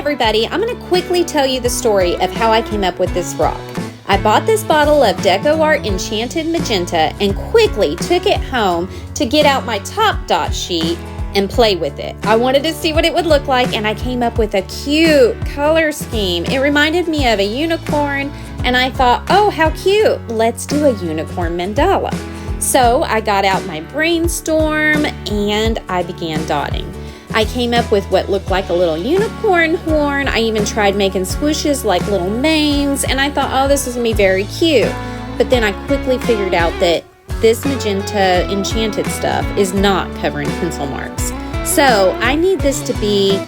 everybody, I'm going to quickly tell you the story of how I came up with this rock. I bought this bottle of DecoArt Enchanted Magenta and quickly took it home to get out my top dot sheet and play with it. I wanted to see what it would look like, and I came up with a cute color scheme. It reminded me of a unicorn, and I thought, oh, how cute. Let's do a unicorn mandala. So I got out my Brainstorm and I began dotting. I came up with what looked like a little unicorn horn. I even tried making swooshes like little manes, and I thought, oh, this is gonna be very cute. But then I quickly figured out that this magenta enchanted stuff is not covering pencil marks. So I need this to be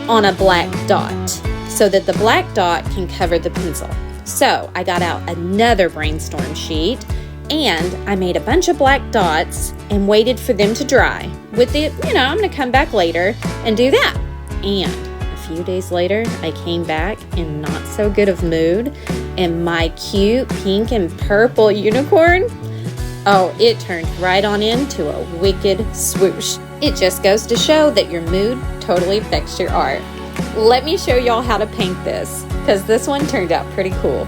on a black dot so that the black dot can cover the pencil. So I got out another Brainstorm sheet and I made a bunch of black dots and waited for them to dry. With it, I'm gonna come back later and do that. And a few days later, I came back in not so good of mood, and my cute pink and purple unicorn, oh, it turned right on into a wicked swoosh. It just goes to show that your mood totally affects your art. Let me show y'all how to paint this, because this one turned out pretty cool.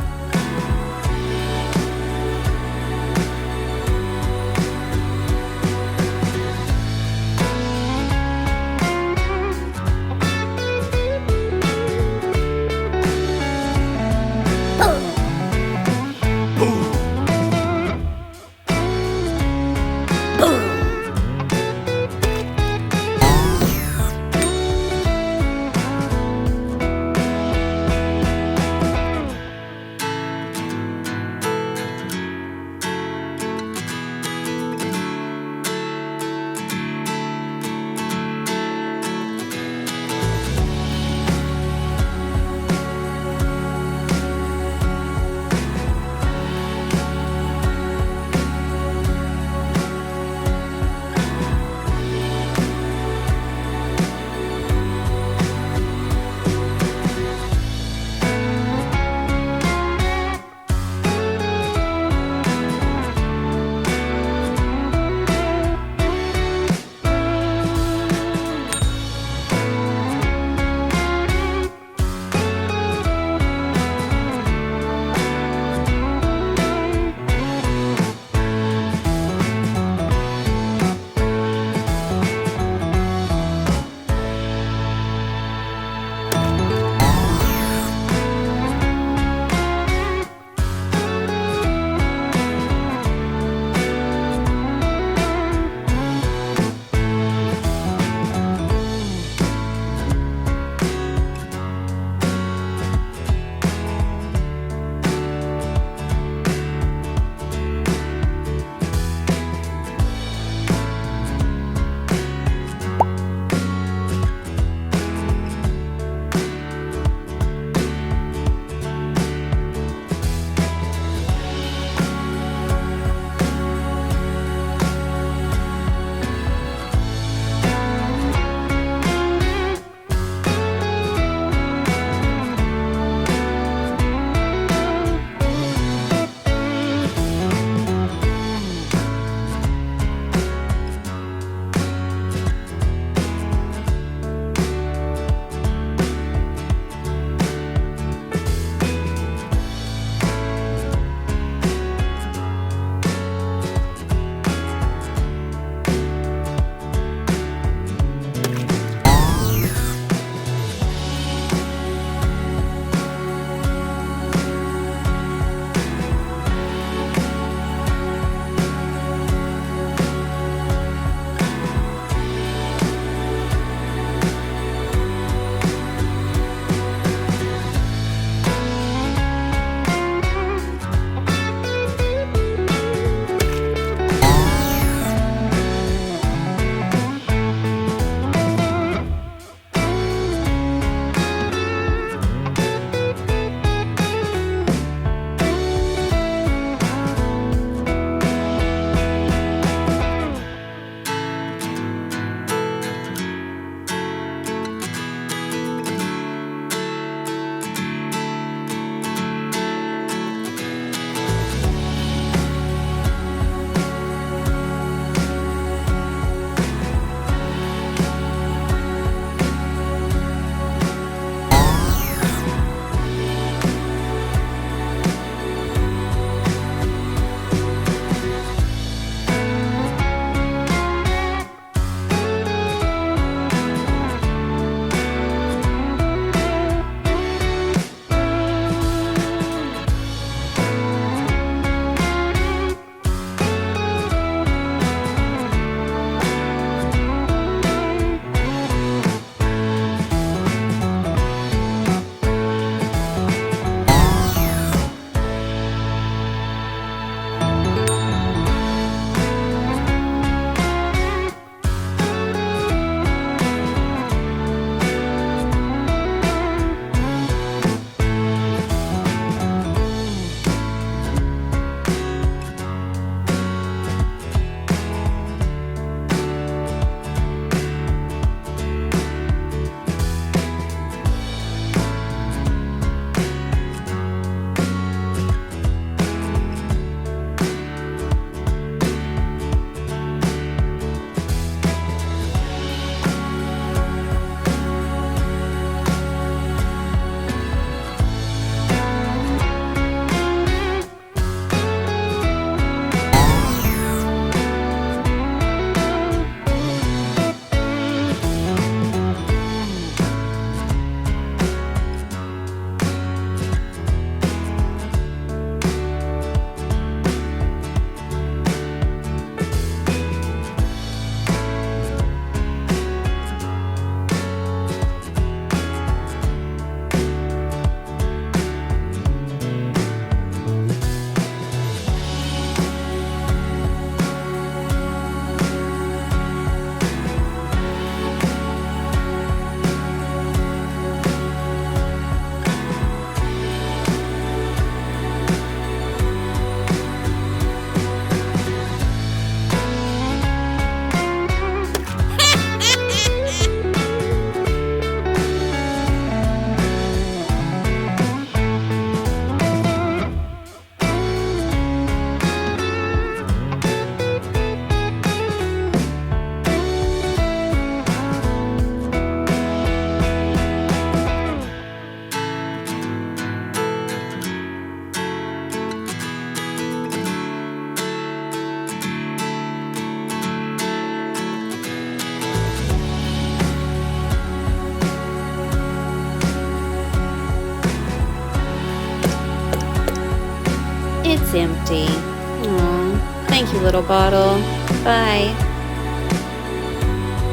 empty. Aw, thank you, little bottle. Bye.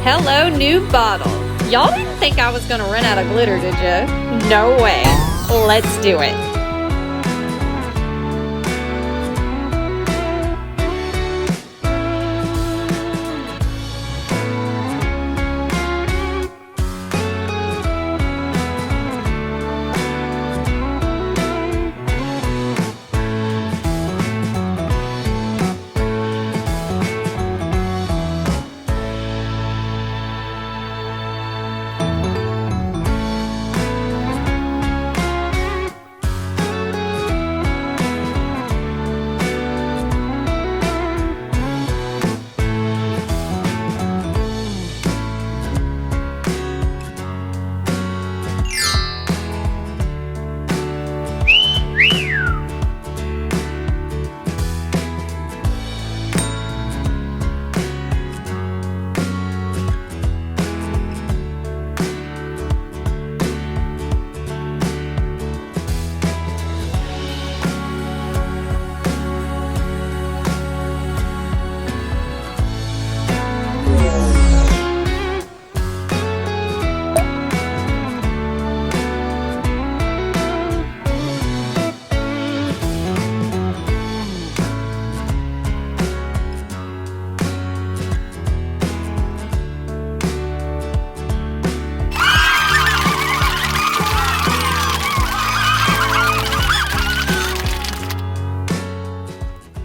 Hello, new bottle. Y'all didn't think I was gonna run out of glitter, did you? No way. Let's do it.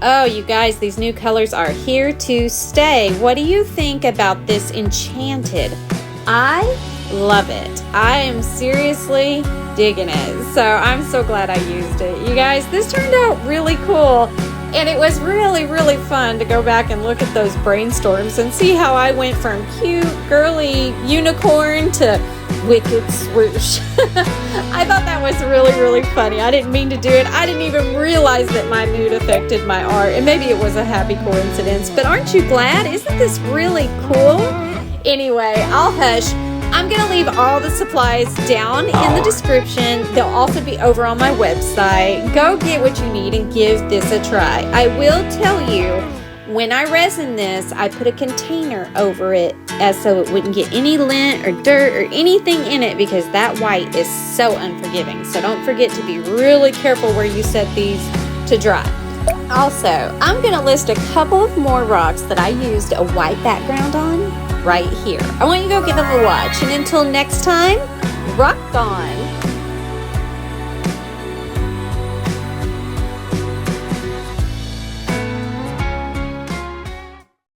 Oh, you guys, these new colors are here to stay. What do you think about this Enchanted? I love it. I am seriously digging it. So I'm so glad I used it. You guys, this turned out really cool. And it was really, really fun to go back and look at those brainstorms and see how I went from cute, girly unicorn to Wicked Swoosh. I thought that was really, really funny. I didn't mean to do it. I didn't even realize that my mood affected my art. And maybe it was a happy coincidence. But aren't you glad? Isn't this really cool? Anyway, I'll hush. I'm going to leave all the supplies down in the description. They'll also be over on my website. Go get what you need and give this a try. I will tell you, when I resin this, I put a container over it so it wouldn't get any lint or dirt or anything in it, because that white is so unforgiving. So don't forget to be really careful where you set these to dry. Also, I'm going to list a couple of more rocks that I used a white background on right here. I want you to go give them a watch. And until next time, rock on!